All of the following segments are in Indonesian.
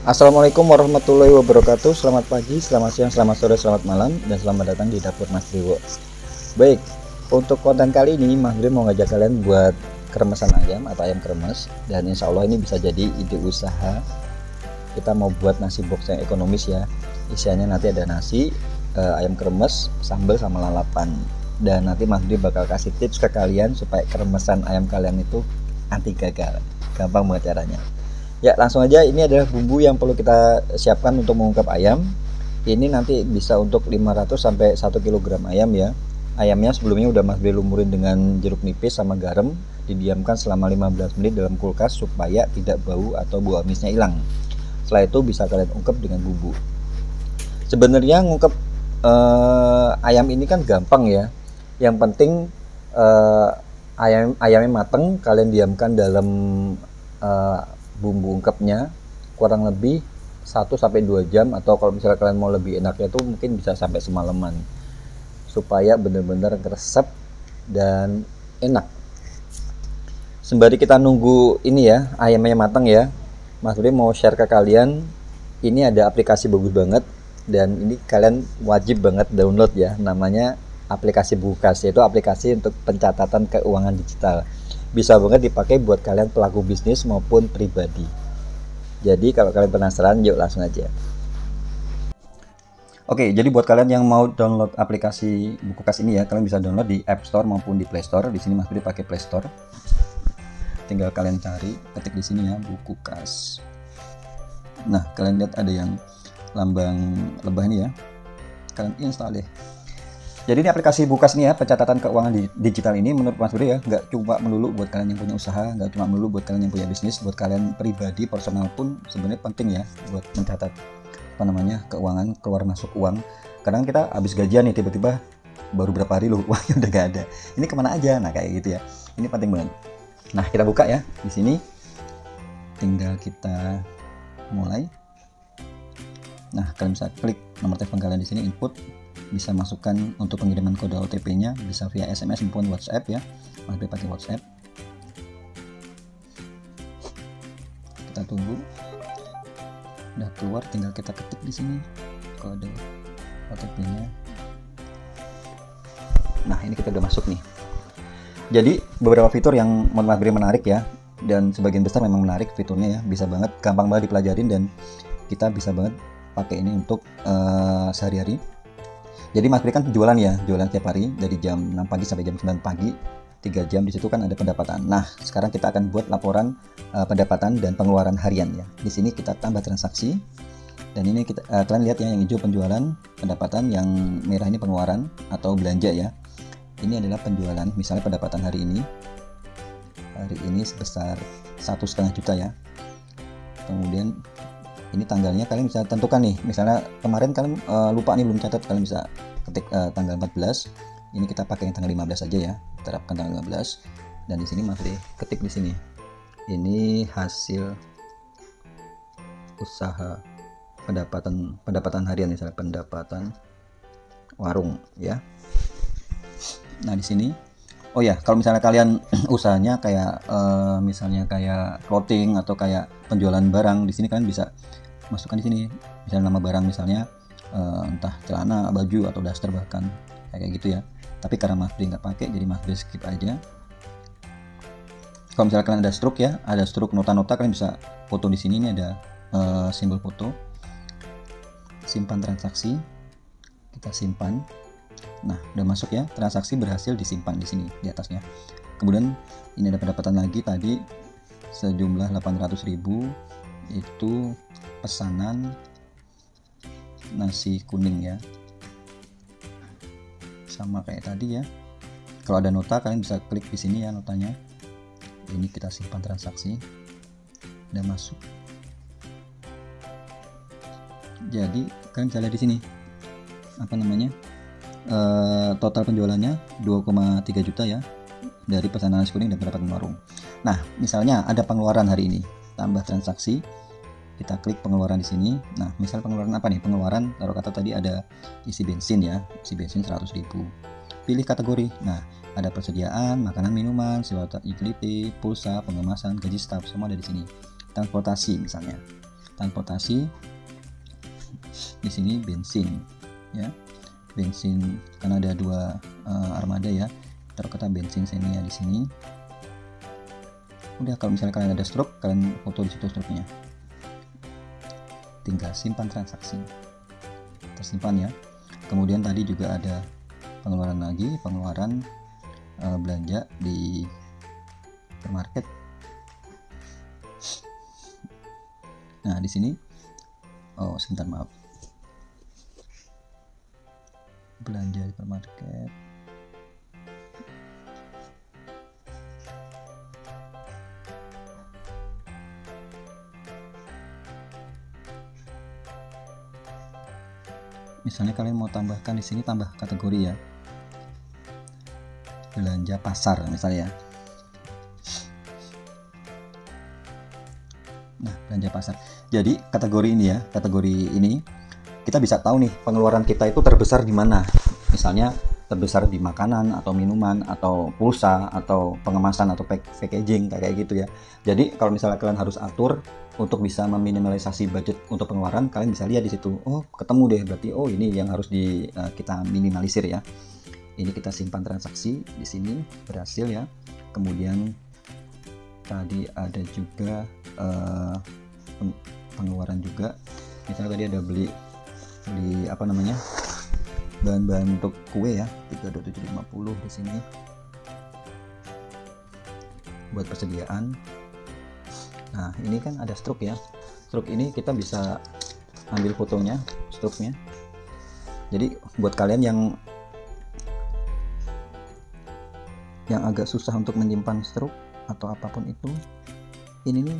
Assalamualaikum warahmatullahi wabarakatuh. Selamat pagi, selamat siang, selamat sore, selamat malam, dan selamat datang di dapur Mas Dewo. Baik, untuk konten kali ini Mas Dewo mau ngajak kalian buat keremesan ayam atau ayam kremes, dan insya Allah ini bisa jadi ide usaha. Kita mau buat nasi box yang ekonomis ya. Isiannya nanti ada nasi, ayam kremes, sambal sama lalapan. Dan nanti Mas Dewo bakal kasih tips ke kalian supaya keremesan ayam kalian itu anti gagal. Gampang banget caranya. Ya, langsung aja. Ini adalah bumbu yang perlu kita siapkan untuk mengungkep ayam. Ini nanti bisa untuk 500 sampai 1 kg ayam ya. Ayamnya sebelumnya udah Mas Bri lumurin dengan jeruk nipis sama garam, didiamkan selama 15 menit dalam kulkas supaya tidak bau atau bau amisnya hilang. Setelah itu bisa kalian ungkep dengan bumbu. Sebenarnya ngungkep ayam ini kan gampang ya. Yang penting ayamnya mateng, kalian diamkan dalam bumbu ungkepnya kurang lebih 1-2 jam, atau kalau misalnya kalian mau lebih enaknya tuh mungkin bisa sampai semalaman supaya benar-benar resep dan enak. Sembari kita nunggu ini ya, ayamnya matang ya, Mas Bri mau share ke kalian, ini ada aplikasi bagus banget dan ini kalian wajib banget download ya, namanya aplikasi Bukas, yaitu aplikasi untuk pencatatan keuangan digital. Bisa banget dipakai buat kalian pelaku bisnis maupun pribadi. Jadi kalau kalian penasaran, yuk langsung aja. Oke, jadi buat kalian yang mau download aplikasi Bukas ini ya, kalian bisa download di App Store maupun di Play Store. Di sini Mas Bri pakai Play Store. Tinggal kalian cari, ketik di sini ya, Bukas. Nah, kalian lihat ada yang lambang lebah ini ya. Kalian install deh. Jadi ini aplikasi Bukas nih ya, pencatatan keuangan digital ini menurut Mas Bri ya, nggak cuma melulu buat kalian yang punya usaha, nggak cuma melulu buat kalian yang punya bisnis, buat kalian pribadi, personal pun sebenarnya penting ya buat mencatat keuangan, keluar masuk uang. Kadang kita habis gajian nih, tiba-tiba baru berapa hari loh uangnya udah gak ada. Ini kemana aja? Nah kayak gitu ya. Ini penting banget. Nah kita buka ya di sini. Tinggal kita mulai. Nah kalian bisa klik nomor telepon kalian di sini, input. Bisa masukkan untuk pengiriman kode OTP-nya, bisa via SMS maupun WhatsApp ya. Mas Bri pakai WhatsApp. Kita tunggu. Udah keluar, tinggal kita ketik di sini kode OTP-nya. Nah, ini kita udah masuk nih. Jadi, beberapa fitur yang menurut Mas Bri menarik ya, dan sebagian besar memang menarik fiturnya ya. Bisa banget, gampang banget dipelajarin, dan kita bisa banget pakai ini untuk sehari-hari. Jadi Mas Bri kan jualan ya, jualan tiap hari dari jam 6 pagi sampai jam 9 pagi, 3 jam. Di situ kan ada pendapatan. Nah, sekarang kita akan buat laporan pendapatan dan pengeluaran harian ya. Di sini kita tambah transaksi. Dan ini kita kalian lihat ya, yang hijau penjualan, pendapatan, yang merah ini pengeluaran atau belanja ya. Ini adalah penjualan, misalnya pendapatan hari ini. Hari ini sebesar 1,5 juta ya. Kemudian ini tanggalnya kalian bisa tentukan nih, misalnya kemarin kalian lupa nih belum catat, kalian bisa ketik tanggal 14. Ini kita pakai yang tanggal 15 aja ya, terapkan tanggal 15. Dan di sini Mas Bri ketik di sini, ini hasil usaha pendapatan harian, misalnya pendapatan warung ya. Nah di sini, oh ya, kalau misalnya kalian usahanya kayak misalnya kayak clothing atau kayak penjualan barang, di sini kalian bisa masukkan di sini misalnya nama barang, misalnya entah celana, baju atau daster bahkan kayak gitu ya. Tapi karena Mas Bri nggak pakai, jadi Mas Bri skip aja. Kalau misalnya kalian ada struk ya, ada struk nota-nota, kalian bisa foto di sini. Ini ada simbol foto. Simpan transaksi, kita simpan. Nah, udah masuk ya, transaksi berhasil disimpan di sini di atasnya. Kemudian ini ada pendapatan lagi tadi sejumlah 800.000, itu pesanan nasi kuning ya. Sama kayak tadi ya. Kalau ada nota kalian bisa klik di sini ya, notanya. Ini kita simpan transaksi. Udah masuk. Jadi kalian bisa lihat di sini apa namanya, total penjualannya 2,3 juta ya dari pesanan nasi kuning dan pendapatan warung. Nah misalnya ada pengeluaran hari ini, tambah transaksi, kita klik pengeluaran di sini. Nah misal pengeluaran apa nih, pengeluaran taruh kata tadi ada isi bensin ya, isi bensin 100.000. Pilih kategori. Nah ada persediaan makanan, minuman, sewa utility, pulsa, pengemasan, gaji staf, semua ada di sini. Transportasi misalnya, transportasi. Di sini bensin ya, bensin karena ada dua armada ya, taruh kata bensin sini ya di sini. Udah, kalau misalnya kalian ada stroke, kalian foto di situ stroke-nya, tinggal simpan transaksi, tersimpan ya. Kemudian tadi juga ada pengeluaran lagi, pengeluaran belanja di supermarket. Nah di sini, oh sebentar maaf, belanja di supermarket. Misalnya kalian mau tambahkan di sini, tambah kategori ya, belanja pasar misalnya ya. Nah belanja pasar, jadi kategori ini ya, kategori ini kita bisa tahu nih pengeluaran kita itu terbesar di mana. Misalnya terbesar di makanan atau minuman atau pulsa atau pengemasan atau packaging kayak gitu ya. Jadi kalau misalnya kalian harus atur untuk bisa meminimalisasi budget untuk pengeluaran, kalian bisa lihat di situ. Oh ketemu deh, berarti oh ini yang harus kita minimalisir ya. Ini kita simpan transaksi di sini, berhasil ya. Kemudian tadi ada juga pengeluaran juga. Misalnya tadi ada beli apa namanya, bahan-bahan untuk kue ya, 32750 di sini buat persediaan. Nah ini kan ada stroke ya, stroke ini kita bisa ambil fotonya stroke-nya. Jadi buat kalian yang agak susah untuk menyimpan stroke atau apapun itu, ini nih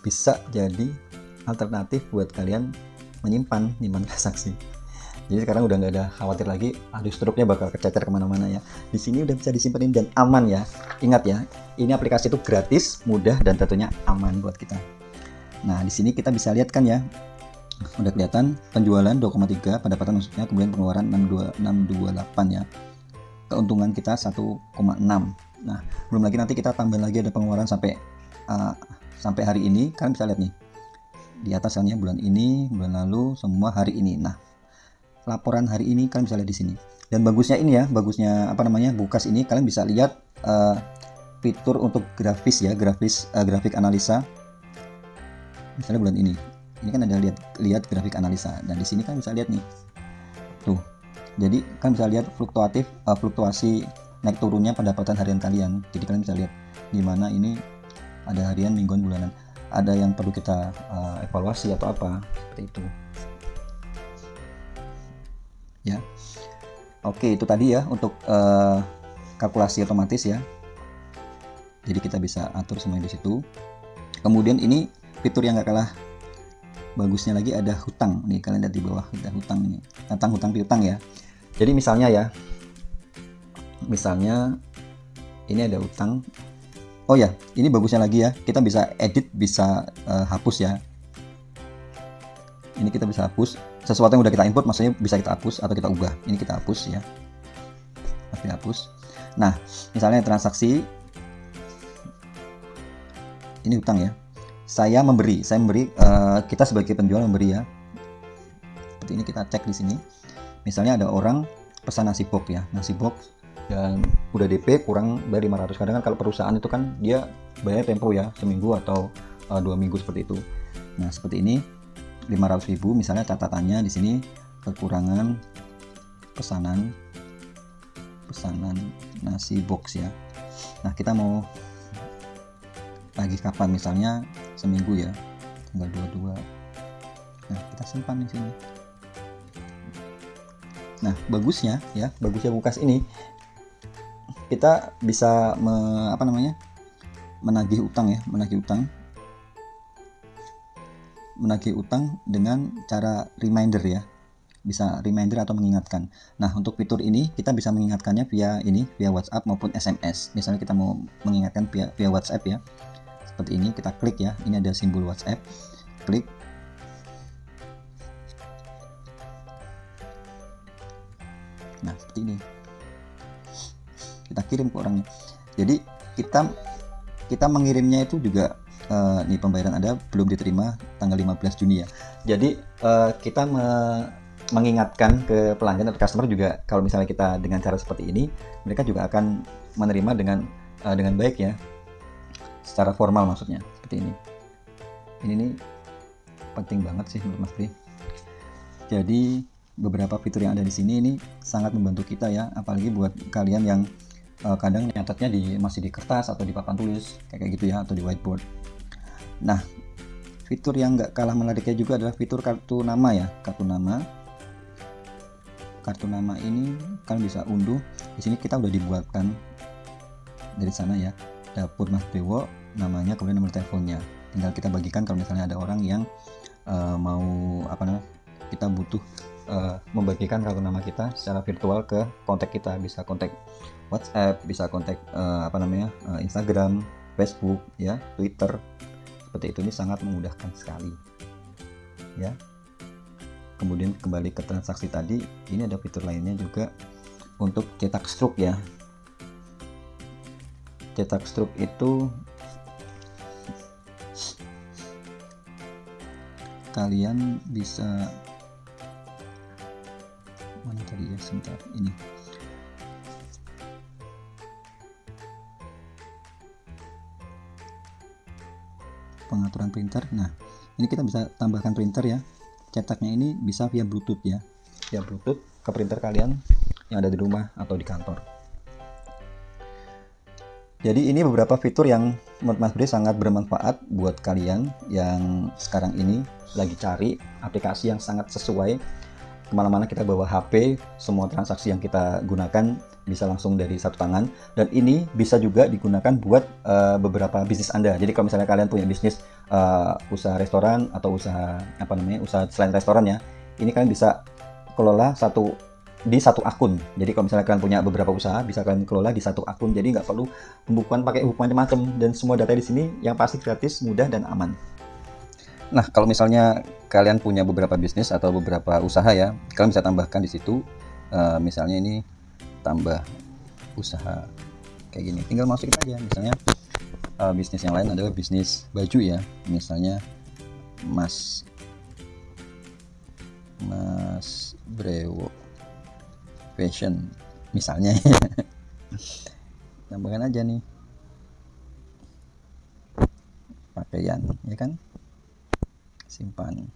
bisa jadi alternatif buat kalian menyimpan transaksi. Jadi sekarang udah nggak ada khawatir lagi, aduh stroke-nya bakal kececer kemana-mana ya. Di sini udah bisa disimpanin dan aman ya. Ingat ya, ini aplikasi itu gratis, mudah, dan tentunya aman buat kita. Nah di sini kita bisa lihat kan ya, udah kelihatan penjualan 2,3, pendapatan maksudnya, kemudian pengeluaran 628 ya. Keuntungan kita 1,6. Nah belum lagi nanti kita tambah lagi ada pengeluaran sampai hari ini. Kalian bisa lihat nih di atas hanya bulan ini, bulan lalu, semua hari ini. Nah laporan hari ini kalian bisa lihat di sini. Dan bagusnya ini ya, bagusnya apa namanya, Bukas ini kalian bisa lihat fitur untuk grafis ya, grafik analisa. Misalnya bulan ini kan ada lihat grafik analisa, dan di sini kan bisa lihat nih tuh. Jadi kan bisa lihat fluktuasi naik turunnya pendapatan harian kalian. Jadi kalian bisa lihat di mana ini ada harian, mingguan, bulanan, ada yang perlu kita evaluasi atau apa seperti itu ya. Oke, itu tadi ya untuk kalkulasi otomatis ya. Jadi kita bisa atur semuanya di situ. Kemudian ini fitur yang gak kalah bagusnya lagi, ada hutang nih. Kalian lihat di bawah ada hutang ini, tentang hutang piutang ya. Jadi misalnya ini ada hutang. Oh ya, ini bagusnya lagi ya, kita bisa edit, bisa hapus ya. Ini kita bisa hapus sesuatu yang udah kita input, maksudnya bisa kita hapus atau kita ubah. Ini kita hapus ya, tapi hapus. Nah misalnya transaksi ini hutang ya, saya memberi, kita sebagai penjual memberi ya. Seperti ini kita cek di sini. Misalnya ada orang pesan nasi box ya, nasi box, dan udah DP kurang bayar 500. Kadang kan kalau perusahaan itu kan dia bayar tempo ya, seminggu atau 2 minggu seperti itu. Nah seperti ini 500.000 misalnya, catatannya di sini kekurangan pesanan nasi box ya. Nah kita mau lagi kapan, misalnya seminggu ya, tanggal 22. Nah kita simpan di sini. Nah bagusnya Bukas ini, kita bisa menagih utang dengan cara reminder ya, bisa reminder atau mengingatkan. Nah untuk fitur ini kita bisa mengingatkannya via WhatsApp maupun SMS. Misalnya kita mau mengingatkan via WhatsApp ya, seperti ini kita klik ya, ini ada simbol WhatsApp, klik. Nah seperti ini kita kirim ke orangnya. Jadi kita mengirimnya itu juga nih pembayaran Anda belum diterima tanggal 15 Juni ya. Jadi kita mengingatkan ke pelanggan atau customer juga, kalau misalnya kita dengan cara seperti ini, mereka juga akan menerima dengan baik ya, secara formal maksudnya seperti ini. Ini nih penting banget sih menurut Mas Bri. Jadi beberapa fitur yang ada di sini ini sangat membantu kita ya, apalagi buat kalian yang kadang nyatetnya masih di kertas atau di papan tulis kayak gitu ya, atau di whiteboard. Nah, fitur yang nggak kalah menariknya juga adalah fitur kartu nama ya. Kartu nama ini kalian bisa unduh. Di sini kita udah dibuatkan dari sana ya, Dapur Mas Dewo namanya, kemudian nomor teleponnya. Tinggal kita bagikan kalau misalnya ada orang yang mau kita butuh membagikan kartu nama kita secara virtual ke kontak kita, bisa kontak WhatsApp, bisa kontak Instagram, Facebook ya, Twitter. Seperti itu, ini sangat memudahkan sekali ya. Kemudian kembali ke transaksi tadi, ini ada fitur lainnya juga untuk cetak struk ya. Cetak struk itu kalian bisa, mana tadi ya, sebentar, ini pengaturan printer. Nah, ini kita bisa tambahkan printer ya. Cetaknya ini bisa via Bluetooth ya, via Bluetooth ke printer kalian yang ada di rumah atau di kantor. Jadi ini beberapa fitur yang menurut Mas Bri sangat bermanfaat buat kalian yang sekarang ini lagi cari aplikasi yang sangat sesuai. Kemana-mana kita bawa HP, semua transaksi yang kita gunakan bisa langsung dari satu tangan. Dan ini bisa juga digunakan buat beberapa bisnis Anda. Jadi kalau misalnya kalian punya bisnis usaha restoran atau usaha usaha selain restoran ya, ini kalian bisa kelola di satu akun. Jadi kalau misalnya kalian punya beberapa usaha, bisa kalian kelola di satu akun. Jadi nggak perlu pembukuan pakai buku macam-macam, dan semua data di sini yang pasti gratis, mudah dan aman. Nah, kalau misalnya kalian punya beberapa bisnis atau beberapa usaha ya, kalian bisa tambahkan di situ. Misalnya ini tambah usaha kayak gini, tinggal masukin aja. Misalnya bisnis yang lain adalah bisnis baju ya, misalnya Mas Brewo Fashion misalnya. Tambahkan aja nih pakaian ya kan, simpan.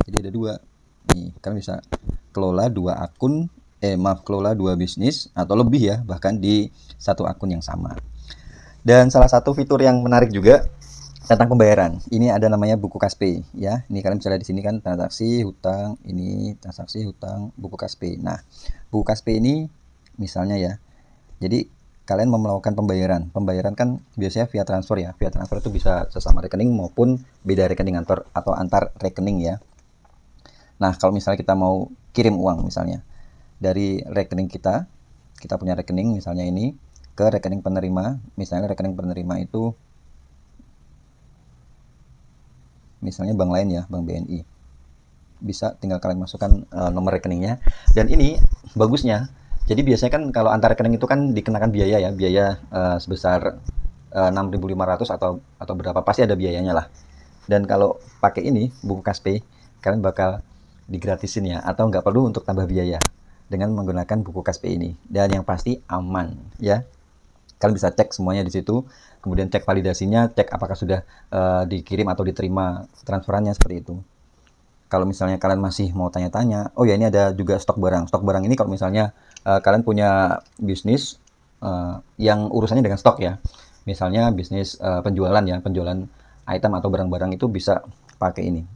Jadi ada dua nih, kalian bisa kelola dua akun, kelola dua bisnis atau lebih ya, bahkan di satu akun yang sama. Dan salah satu fitur yang menarik juga tentang pembayaran, ini ada namanya buku Kaspe ya. Ini kalian bisa lihat di sini kan, transaksi hutang, ini transaksi hutang, buku Kaspe. Nah, buku Kaspe ini misalnya ya, jadi kalian mau melakukan pembayaran kan biasanya via transfer ya. Via transfer itu bisa sesama rekening maupun beda rekening atau antar rekening ya. Nah, kalau misalnya kita mau kirim uang misalnya dari rekening kita punya rekening misalnya ini ke rekening penerima, misalnya rekening penerima itu misalnya bank lain ya, bank BNI. Bisa tinggal kalian masukkan nomor rekeningnya. Dan ini bagusnya, jadi biasanya kan kalau antar rekening itu kan dikenakan biaya ya, biaya sebesar 6.500 atau berapa, pasti ada biayanya lah. Dan kalau pakai ini buku Kaspe, kalian bakal digratisin ya, atau nggak perlu untuk tambah biaya dengan menggunakan buku Kaspe ini. Dan yang pasti aman ya. Kalian bisa cek semuanya di situ, kemudian cek validasinya, cek apakah sudah dikirim atau diterima transferannya, seperti itu. Kalau misalnya kalian masih mau tanya-tanya, oh ya ini ada juga stok barang. Stok barang ini kalau misalnya kalian punya bisnis yang urusannya dengan stok ya, misalnya bisnis penjualan ya, penjualan item atau barang-barang, itu bisa pakai ini.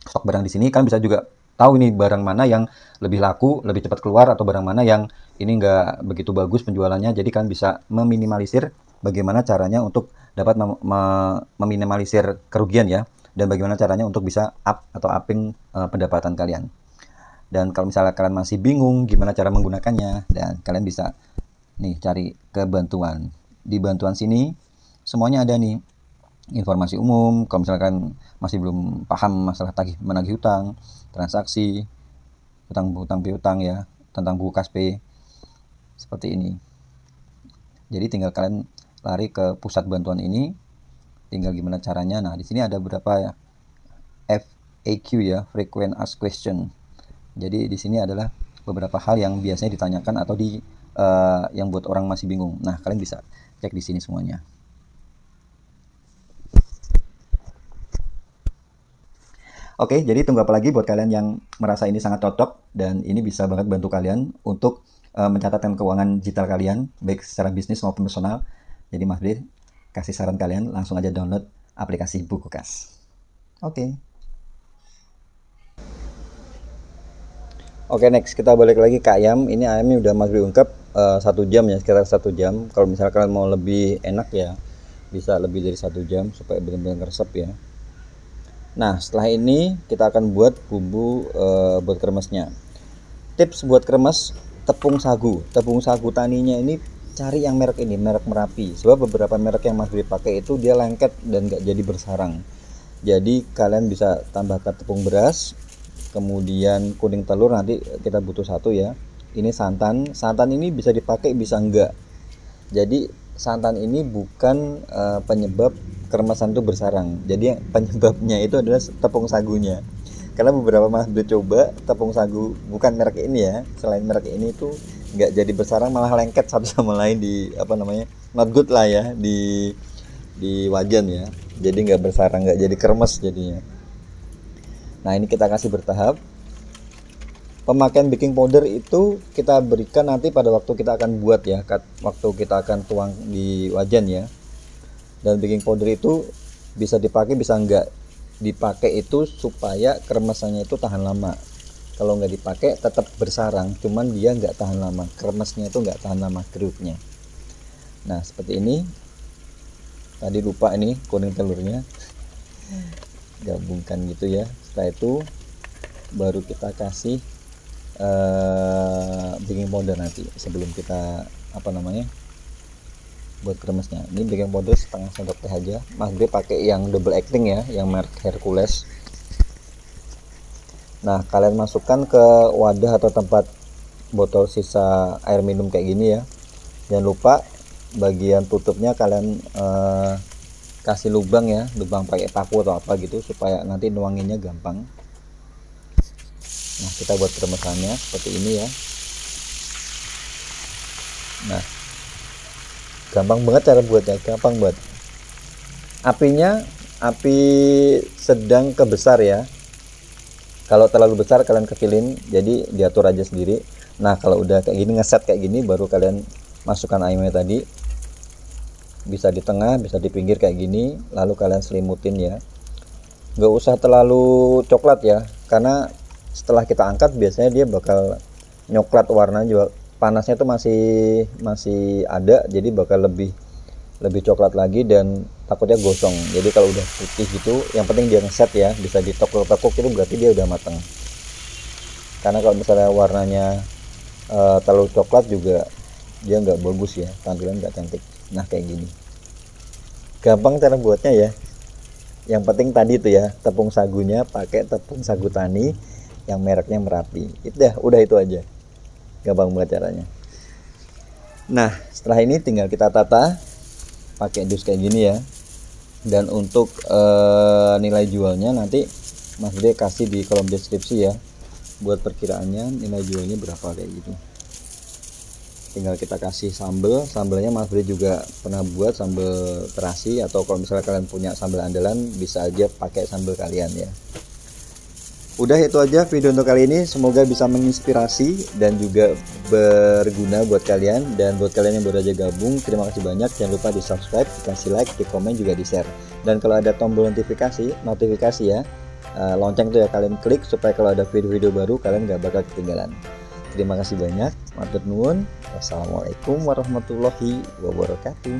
Stok barang di sini kalian bisa juga tahu ini barang mana yang lebih laku, lebih cepat keluar, atau barang mana yang ini nggak begitu bagus penjualannya. Jadi kalian bisa meminimalisir bagaimana caranya untuk dapat meminimalisir kerugian ya, dan bagaimana caranya untuk bisa upping pendapatan kalian. Dan kalau misalnya kalian masih bingung gimana cara menggunakannya, dan kalian bisa nih cari ke bantuan. Di bantuan sini semuanya ada nih, informasi umum. Kalau misalkan masih belum paham masalah menagih hutang, transaksi, hutang piutang ya, tentang buku Kaspe, seperti ini. Jadi tinggal kalian lari ke pusat bantuan ini, tinggal gimana caranya. Nah, di sini ada beberapa ya, FAQ ya, frequent asked question. Jadi di sini adalah beberapa hal yang biasanya ditanyakan atau yang buat orang masih bingung. Nah, kalian bisa cek di sini semuanya. Oke, jadi tunggu apa lagi buat kalian yang merasa ini sangat cocok dan ini bisa banget bantu kalian untuk mencatatkan keuangan digital kalian, baik secara bisnis maupun personal. Jadi Mas Bri kasih saran kalian, langsung aja download aplikasi Buku Kas. Oke. Oke, next kita balik lagi ke ayam. Ini ayamnya udah Mas Bri ungkap 1 jam ya, sekitar 1 jam. Kalau misalnya kalian mau lebih enak ya, bisa lebih dari 1 jam supaya benar-benar resep ya. Nah, setelah ini kita akan buat bumbu buat kremesnya. Tips buat kremes tepung sagu. Tepung sagu taninya ini cari yang merek ini, merek Merapi. Sebab beberapa merek yang Mas Bri pakai itu dia lengket dan nggak jadi bersarang. Jadi kalian bisa tambahkan tepung beras, kemudian kuning telur, nanti kita butuh 1 ya. Ini santan. Santan ini bisa dipakai bisa enggak. Jadi santan ini bukan penyebab kremesan itu bersarang. Jadi penyebabnya itu adalah tepung sagunya. Karena beberapa Mas Bri coba tepung sagu bukan merek ini ya, selain merek ini tuh nggak jadi bersarang, malah lengket satu sama lain di not good lah ya di wajan ya. Jadi nggak bersarang, nggak jadi kremes jadinya. Nah, ini kita kasih bertahap. Pemakaian baking powder itu kita berikan nanti pada waktu kita akan buat ya, waktu kita akan tuang di wajan ya. Dan baking powder itu bisa dipakai bisa enggak. Dipakai itu supaya kremesannya itu tahan lama. Kalau nggak dipakai tetap bersarang, cuman dia nggak tahan lama, kremesnya itu nggak tahan lama, kriuknya. Nah, seperti ini. Tadi lupa ini kuning telurnya, gabungkan gitu ya. Setelah itu baru kita kasih baking powder nanti sebelum kita buat kremesnya. Ini baking powder setengah sendok teh aja. Mas Bri pakai yang double acting ya, yang merek Hercules. Nah, kalian masukkan ke wadah atau tempat botol sisa air minum kayak gini ya. Jangan lupa bagian tutupnya kalian kasih lubang ya, lubang pakai paku atau apa gitu supaya nanti nuanginnya gampang. Nah, kita buat kremesannya seperti ini ya. Nah, gampang banget cara buatnya, gampang banget. Apinya api sedang ke besar ya. Kalau terlalu besar kalian kecilin, jadi diatur aja sendiri. Nah, kalau udah kayak gini, ngeset kayak gini, baru kalian masukkan ayamnya tadi. Bisa di tengah, bisa di pinggir kayak gini, lalu kalian selimutin ya. Nggak usah terlalu coklat ya, karena setelah kita angkat biasanya dia bakal nyoklat warna juga. Panasnya tuh masih ada, jadi bakal lebih coklat lagi dan takutnya gosong. Jadi kalau udah putih gitu, yang penting dia ngeset ya, bisa ditekuk-tekuk itu berarti dia udah matang. Karena kalau misalnya warnanya terlalu coklat juga dia nggak bagus ya, tampilan nggak cantik. Nah, kayak gini. Gampang cara buatnya ya. Yang penting tadi tuh ya, tepung sagunya pakai tepung sagu tani yang mereknya Merapi. Udah itu aja. Gampang banget caranya. Nah, setelah ini tinggal kita tata pakai dus kayak gini ya. Dan untuk nilai jualnya nanti Mas Bri kasih di kolom deskripsi ya, buat perkiraannya nilai jualnya berapa kayak gitu. Tinggal kita kasih sambelnya Mas Bri juga pernah buat sambal terasi, atau kalau misalnya kalian punya sambal andalan bisa aja pakai sambal kalian ya. Udah itu aja video untuk kali ini, semoga bisa menginspirasi dan juga berguna buat kalian. Dan buat kalian yang baru aja gabung, terima kasih banyak. Jangan lupa di subscribe, dikasih like, di komen, juga di share. Dan kalau ada tombol notifikasi ya, lonceng tuh ya kalian klik supaya kalau ada video-video baru kalian gak bakal ketinggalan. Terima kasih banyak. Matur nuwun. Wassalamualaikum warahmatullahi wabarakatuh.